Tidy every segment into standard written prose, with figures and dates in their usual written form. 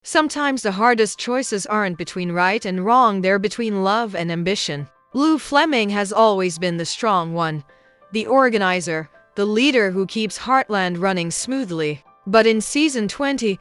Sometimes the hardest choices aren't between right and wrong, they're between love and ambition. Lou Fleming has always been the strong one, the organizer, the leader who keeps Heartland running smoothly. But in season 20,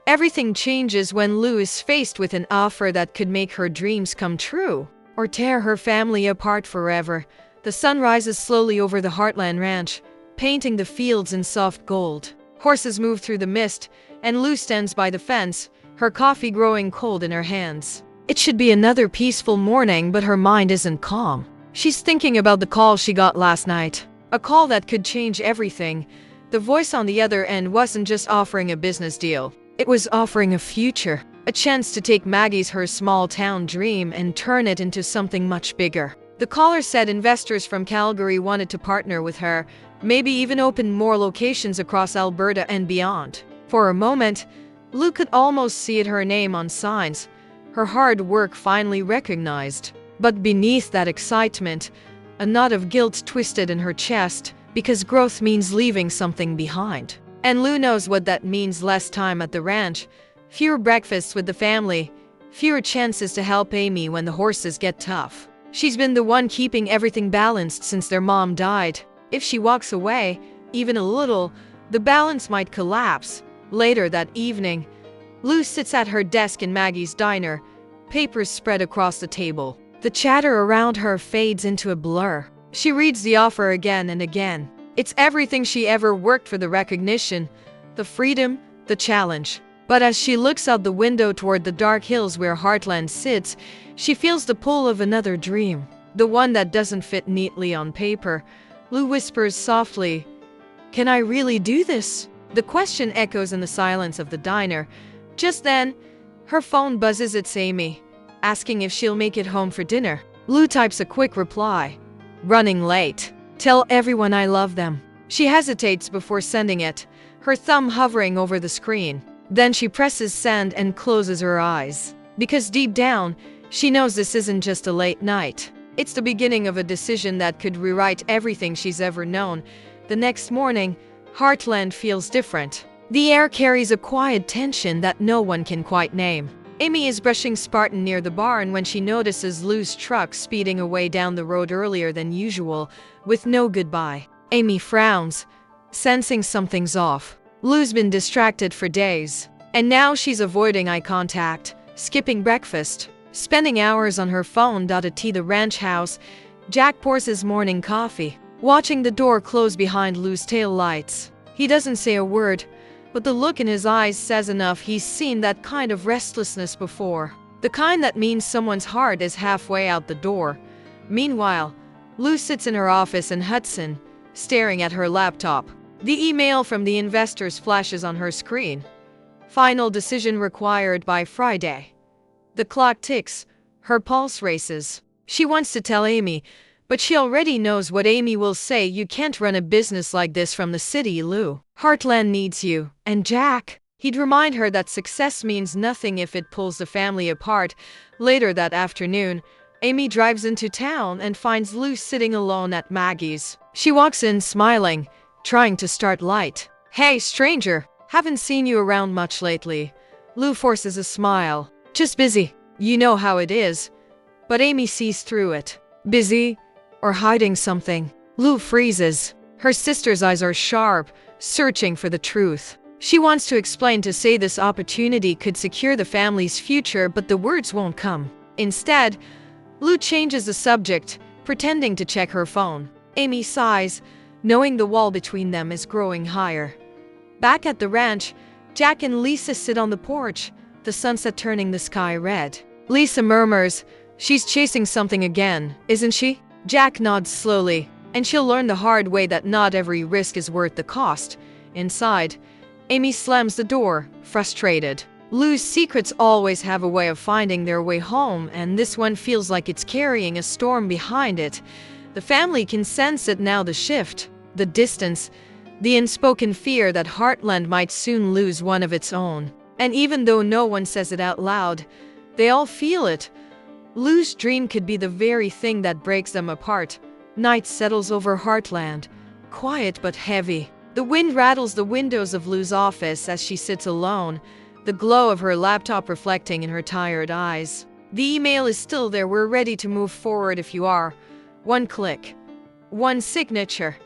everything changes when Lou is faced with an offer that could make her dreams come true, or tear her family apart forever. The sun rises slowly over the Heartland Ranch, painting the fields in soft gold. Horses move through the mist, and Lou stands by the fence, her coffee growing cold in her hands. It should be another peaceful morning, but her mind isn't calm. She's thinking about the call she got last night. A call that could change everything. The voice on the other end wasn't just offering a business deal. It was offering a future. A chance to take Maggie's her small town dream and turn it into something much bigger. The caller said investors from Calgary wanted to partner with her, maybe even open more locations across Alberta and beyond. For a moment, Lou could almost see her name on signs, her hard work finally recognized. But beneath that excitement, a knot of guilt twisted in her chest, because growth means leaving something behind. And Lou knows what that means: less time at the ranch, fewer breakfasts with the family, fewer chances to help Amy when the horses get tough. She's been the one keeping everything balanced since their mom died. If she walks away, even a little, the balance might collapse. Later that evening, Lou sits at her desk in Maggie's diner, papers spread across the table. The chatter around her fades into a blur. She reads the offer again and again. It's everything she ever worked for: the recognition, the freedom, the challenge. But as she looks out the window toward the dark hills where Heartland sits, she feels the pull of another dream, the one that doesn't fit neatly on paper. Lou whispers softly, "Can I really do this?" The question echoes in the silence of the diner. Just then, her phone buzzes. It's Amy, asking if she'll make it home for dinner. Lou types a quick reply, "Running late. Tell everyone I love them." She hesitates before sending it, her thumb hovering over the screen. Then she presses send and closes her eyes. Because deep down, she knows this isn't just a late night. It's the beginning of a decision that could rewrite everything she's ever known. The next morning, Heartland feels different. The air carries a quiet tension that no one can quite name. Amy is brushing Spartan near the barn when she notices Lou's truck speeding away down the road earlier than usual, with no goodbye. Amy frowns, sensing something's off. Lou's been distracted for days, and now she's avoiding eye contact, skipping breakfast, spending hours on her phone. At the ranch house, Jack pours his morning coffee, watching the door close behind Lou's tail lights. He doesn't say a word, but the look in his eyes says enough. He's seen that kind of restlessness before, the kind that means someone's heart is halfway out the door. Meanwhile, Lou sits in her office in Hudson, staring at her laptop. The email from the investors flashes on her screen. Final decision required by Friday. The clock ticks, her pulse races. She wants to tell Amy, but she already knows what Amy will say. "You can't run a business like this from the city, Lou. Heartland needs you." And Jack? He'd remind her that success means nothing if it pulls the family apart. Later that afternoon, Amy drives into town and finds Lou sitting alone at Maggie's. She walks in smiling, trying to start light. "Hey, stranger, haven't seen you around much lately." Lou forces a smile. "Just busy. You know how it is." But Amy sees through it. Busy? Or hiding something? Lou freezes. Her sister's eyes are sharp, searching for the truth. She wants to explain, to say this opportunity could secure the family's future, but the words won't come. Instead, Lou changes the subject, pretending to check her phone. Amy sighs, knowing the wall between them is growing higher. Back at the ranch, Jack and Lisa sit on the porch, the sunset turning the sky red. Lisa murmurs, "She's chasing something again, isn't she?" Jack nods slowly, and she'll learn the hard way that not every risk is worth the cost. Inside, Amy slams the door, frustrated. Lou's secrets always have a way of finding their way home, and this one feels like it's carrying a storm behind it. The family can sense it now: the shift, the distance, the unspoken fear that Heartland might soon lose one of its own. And even though no one says it out loud, they all feel it. Lou's dream could be the very thing that breaks them apart. Night settles over Heartland, quiet but heavy. The wind rattles the windows of Lou's office as she sits alone, the glow of her laptop reflecting in her tired eyes. The email is still there. We're ready to move forward if you are. One click. One signature.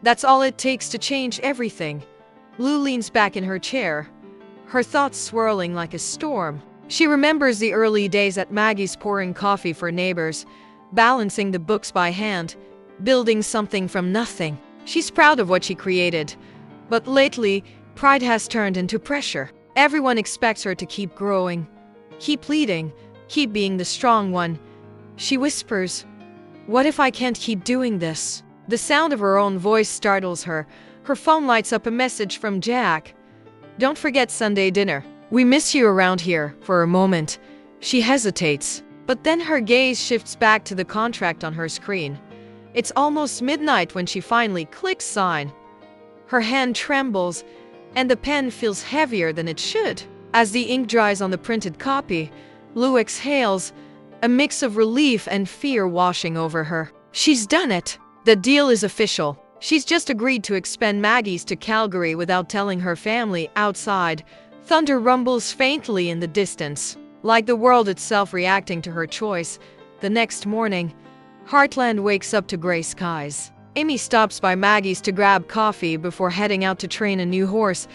That's all it takes to change everything. Lou leans back in her chair, her thoughts swirling like a storm. She remembers the early days at Maggie's, pouring coffee for neighbors, balancing the books by hand, building something from nothing. She's proud of what she created, but lately, pride has turned into pressure. Everyone expects her to keep growing, keep leading, keep being the strong one. She whispers, "What if I can't keep doing this?" The sound of her own voice startles her. Her phone lights up a message from Jack. "Don't forget Sunday dinner. We miss you around here." For a moment, she hesitates, but then her gaze shifts back to the contract on her screen. It's almost midnight when she finally clicks sign. Her hand trembles, and the pen feels heavier than it should. As the ink dries on the printed copy, Lou exhales, a mix of relief and fear washing over her. She's done it. The deal is official. She's just agreed to expend Maggie's to Calgary without telling her family. Outside, thunder rumbles faintly in the distance, like the world itself reacting to her choice. The next morning, Heartland wakes up to gray skies. Amy stops by Maggie's to grab coffee before heading out to train a new horse,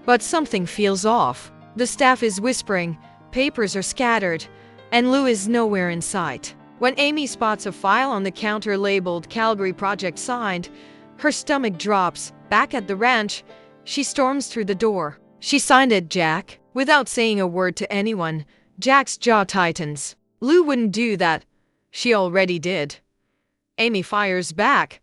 but something feels off. The staff is whispering, papers are scattered, and Lou is nowhere in sight. When Amy spots a file on the counter labeled Calgary Project signed, her stomach drops. Back at the ranch, she storms through the door. "She signed it, Jack." Without saying a word to anyone, Jack's jaw tightens. Lou wouldn't do that. She already did. Amy fires back.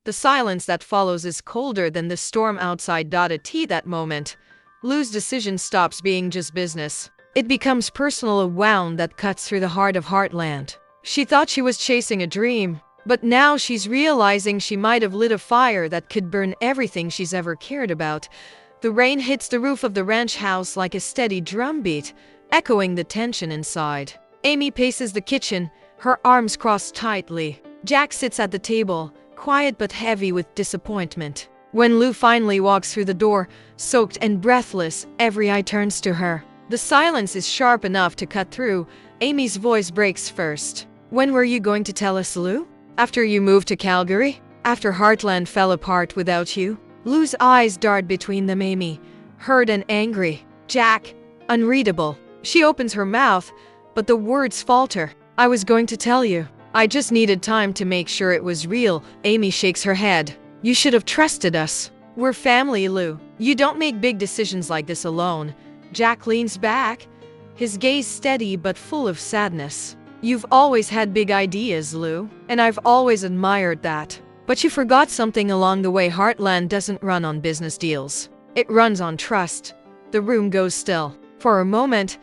The silence that follows is colder than the storm outside. At that moment, Lou's decision stops being just business. It becomes personal, a wound that cuts through the heart of Heartland. She thought she was chasing a dream, but now she's realizing she might have lit a fire that could burn everything she's ever cared about. The rain hits the roof of the ranch house like a steady drumbeat, echoing the tension inside. Amy paces the kitchen, her arms crossed tightly. Jack sits at the table, quiet but heavy with disappointment. When Lou finally walks through the door, soaked and breathless, every eye turns to her. The silence is sharp enough to cut through. Amy's voice breaks first. "When were you going to tell us, Lou? After you moved to Calgary? After Heartland fell apart without you?" Lou's eyes dart between them. Amy, hurt and angry. Jack, unreadable. She opens her mouth, but the words falter. "I was going to tell you. I just needed time to make sure it was real." Amy shakes her head. "You should have trusted us. We're family, Lou. You don't make big decisions like this alone." Jack leans back, his gaze steady but full of sadness. "You've always had big ideas, Lou, and I've always admired that. But you forgot something along the way. Heartland doesn't run on business deals. It runs on trust." The room goes still. For a moment,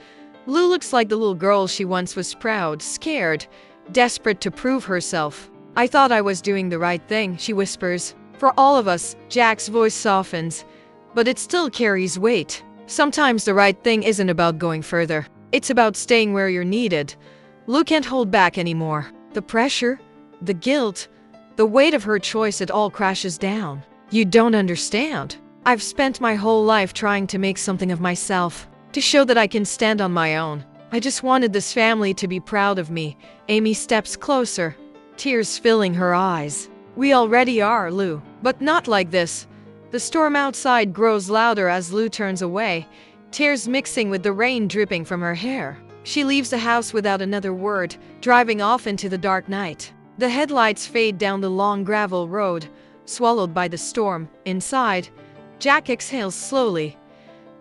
Lou looks like the little girl she once was, proud, scared, desperate to prove herself. "I thought I was doing the right thing," she whispers. "For all of us." Jack's voice softens, but it still carries weight. "Sometimes the right thing isn't about going further. It's about staying where you're needed." Lou can't hold back anymore. The pressure, the guilt, the weight of her choice, it all crashes down. "You don't understand. I've spent my whole life trying to make something of myself, to show that I can stand on my own. I just wanted this family to be proud of me." Amy steps closer, tears filling her eyes. "We already are, Lou, but not like this." The storm outside grows louder as Lou turns away, tears mixing with the rain dripping from her hair. She leaves the house without another word, driving off into the dark night. The headlights fade down the long gravel road, swallowed by the storm. Inside, Jack exhales slowly,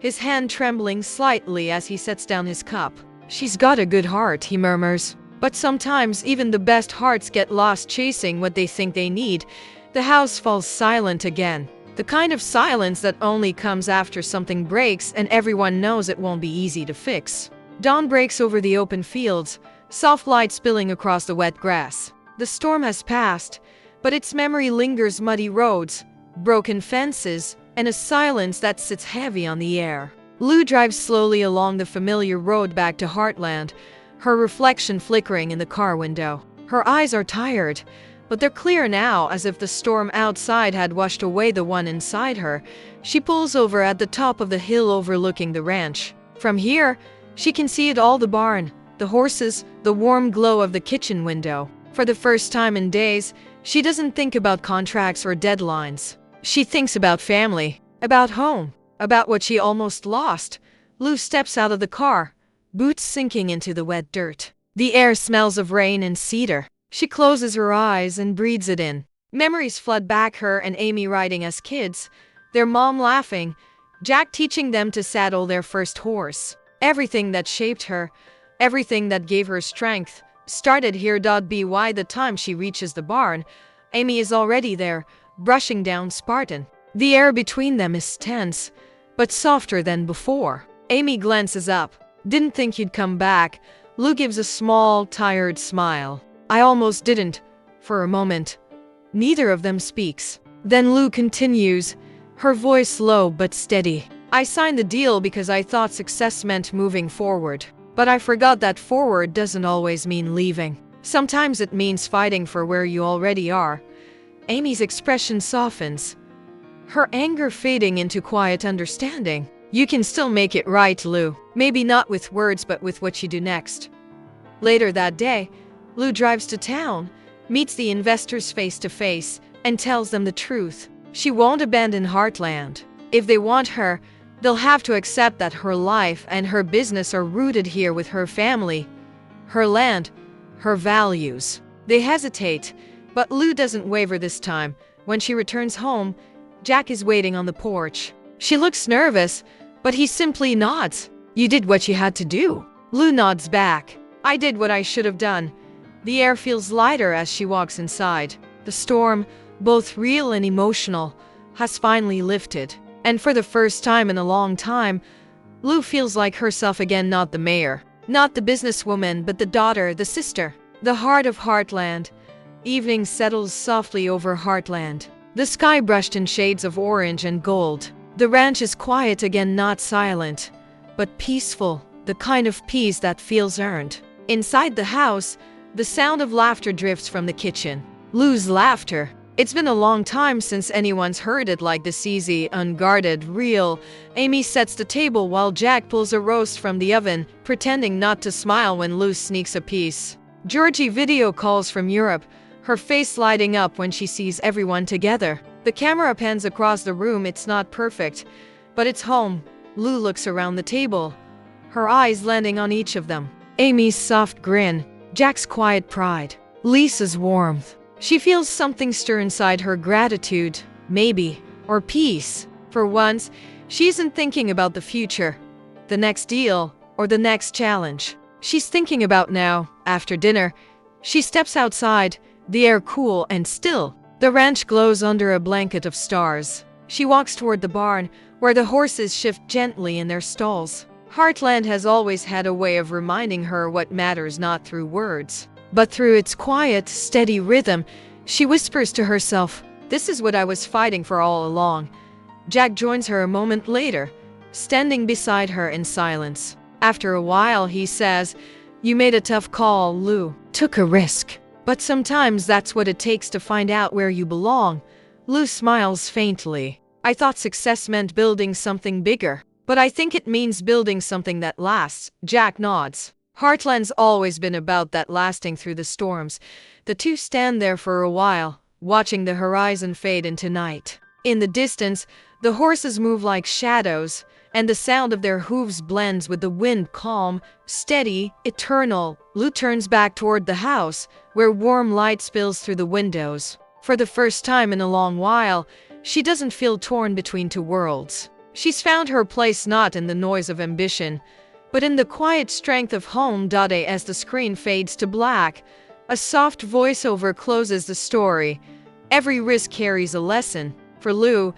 his hand trembling slightly as he sets down his cup. "She's got a good heart," he murmurs. "But sometimes even the best hearts get lost chasing what they think they need." The house falls silent again. The kind of silence that only comes after something breaks and everyone knows it won't be easy to fix. Dawn breaks over the open fields, soft light spilling across the wet grass. The storm has passed, but its memory lingers: muddy roads, broken fences, and a silence that sits heavy on the air. Lou drives slowly along the familiar road back to Heartland, her reflection flickering in the car window. Her eyes are tired, but they're clear now, as if the storm outside had washed away the one inside her. She pulls over at the top of the hill overlooking the ranch. From here, she can see it all: the barn, the horses, the warm glow of the kitchen window. For the first time in days, she doesn't think about contracts or deadlines. She thinks about family, about home, about what she almost lost. Lou steps out of the car, boots sinking into the wet dirt. The air smells of rain and cedar. She closes her eyes and breathes it in. Memories flood back: her and Amy riding as kids, their mom laughing, Jack teaching them to saddle their first horse. Everything that shaped her, everything that gave her strength, started here. By the time she reaches the barn, Amy is already there, brushing down Spartan. The air between them is tense, but softer than before. Amy glances up. "Didn't think you'd come back." Lou gives a small, tired smile. "I almost didn't, for a moment." Neither of them speaks. Then Lou continues, her voice low but steady. "I signed the deal because I thought success meant moving forward. But I forgot that forward doesn't always mean leaving. Sometimes it means fighting for where you already are." Amy's expression softens, her anger fading into quiet understanding. "You can still make it right, Lou. Maybe not with words, but with what you do next." Later that day, Lou drives to town, meets the investors face to face, and tells them the truth. She won't abandon Heartland. If they want her, they'll have to accept that her life and her business are rooted here with her family, her land, her values. They hesitate, but Lou doesn't waver this time. When she returns home, Jack is waiting on the porch. She looks nervous, but he simply nods. "You did what you had to do." Lou nods back. "I did what I should have done." The air feels lighter as she walks inside. The storm, both real and emotional, has finally lifted. And for the first time in a long time, Lou feels like herself again: not the mayor, not the businesswoman, but the daughter, the sister, the heart of Heartland. Evening settles softly over Heartland, the sky brushed in shades of orange and gold. The ranch is quiet again, not silent, but peaceful, the kind of peace that feels earned. Inside the house, the sound of laughter drifts from the kitchen. Lou's laughter. It's been a long time since anyone's heard it like this: easy, unguarded, real. Amy sets the table while Jack pulls a roast from the oven, pretending not to smile when Lou sneaks a piece. Georgie video calls from Europe, her face lighting up when she sees everyone together. The camera pans across the room. It's not perfect, but it's home. Lou looks around the table, her eyes landing on each of them. Amy's soft grin, Jack's quiet pride, Lisa's warmth. She feels something stir inside her: gratitude, maybe, or peace. For once, she isn't thinking about the future, the next deal, or the next challenge. She's thinking about now. After dinner, she steps outside, the air cool and still. The ranch glows under a blanket of stars. She walks toward the barn, where the horses shift gently in their stalls. Heartland has always had a way of reminding her what matters, not through words, but through its quiet, steady rhythm. She whispers to herself, "This is what I was fighting for all along." Jack joins her a moment later, standing beside her in silence. After a while, he says, "You made a tough call, Lou. Took a risk. But sometimes that's what it takes to find out where you belong." Lou smiles faintly. "I thought success meant building something bigger, but I think it means building something that lasts." Jack nods. Heartland's always been about that, lasting through the storms. The two stand there for a while, watching the horizon fade into night. In the distance, the horses move like shadows, and the sound of their hooves blends with the wind, calm, steady, eternal. Lou turns back toward the house, where warm light spills through the windows. For the first time in a long while, she doesn't feel torn between two worlds. She's found her place, not in the noise of ambition, but in the quiet strength of home. As the screen fades to black, a soft voiceover closes the story. Every risk carries a lesson. For Lou,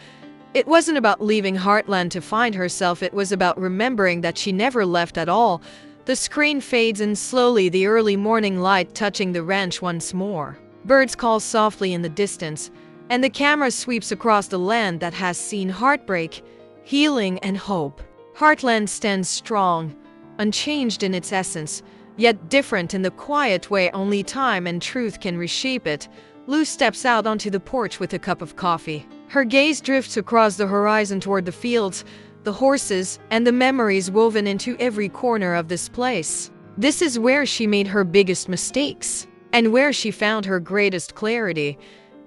it wasn't about leaving Heartland to find herself, it was about remembering that she never left at all. The screen fades and slowly the early morning light touching the ranch once more. Birds call softly in the distance, and the camera sweeps across the land that has seen heartbreak, healing, and hope. Heartland stands strong, unchanged in its essence, yet different in the quiet way only time and truth can reshape it. Lou steps out onto the porch with a cup of coffee. Her gaze drifts across the horizon toward the fields, the horses, and the memories woven into every corner of this place. This is where she made her biggest mistakes, and where she found her greatest clarity.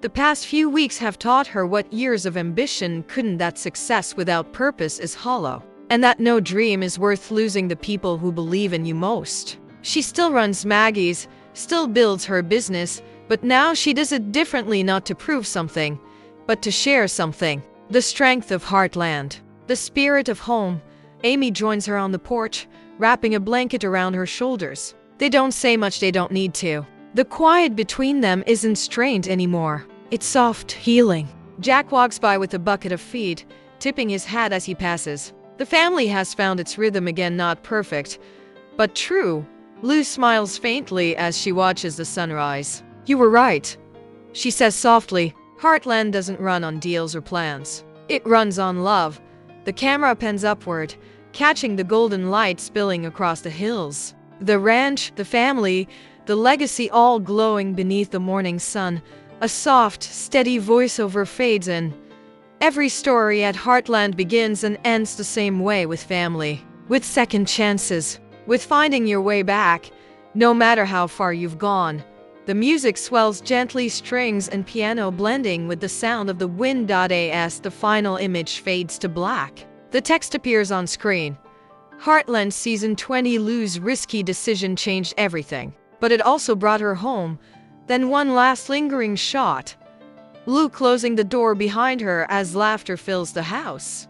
The past few weeks have taught her what years of ambition couldn't, that success without purpose is hollow, and that no dream is worth losing the people who believe in you most. She still runs Maggie's, still builds her business, but now she does it differently, not to prove something, but to share something. The strength of Heartland, the spirit of home. Amy joins her on the porch, wrapping a blanket around her shoulders. They don't say much, they don't need to. The quiet between them isn't strained anymore. It's soft, healing. Jack walks by with a bucket of feed, tipping his hat as he passes. The family has found its rhythm again, not perfect, but true. Lou smiles faintly as she watches the sunrise. You were right, she says softly. Heartland doesn't run on deals or plans. It runs on love. The camera pans upward, catching the golden light spilling across the hills. The ranch, the family, the legacy, all glowing beneath the morning sun. A soft, steady voiceover fades in. Every story at Heartland begins and ends the same way, with family, with second chances, with finding your way back, no matter how far you've gone. The music swells gently, strings and piano blending with the sound of the wind. As the final image fades to black, the text appears on screen. Heartland Season 20. Lou's risky decision changed everything, but it also brought her home. Then one last lingering shot. Lou closing the door behind her as laughter fills the house.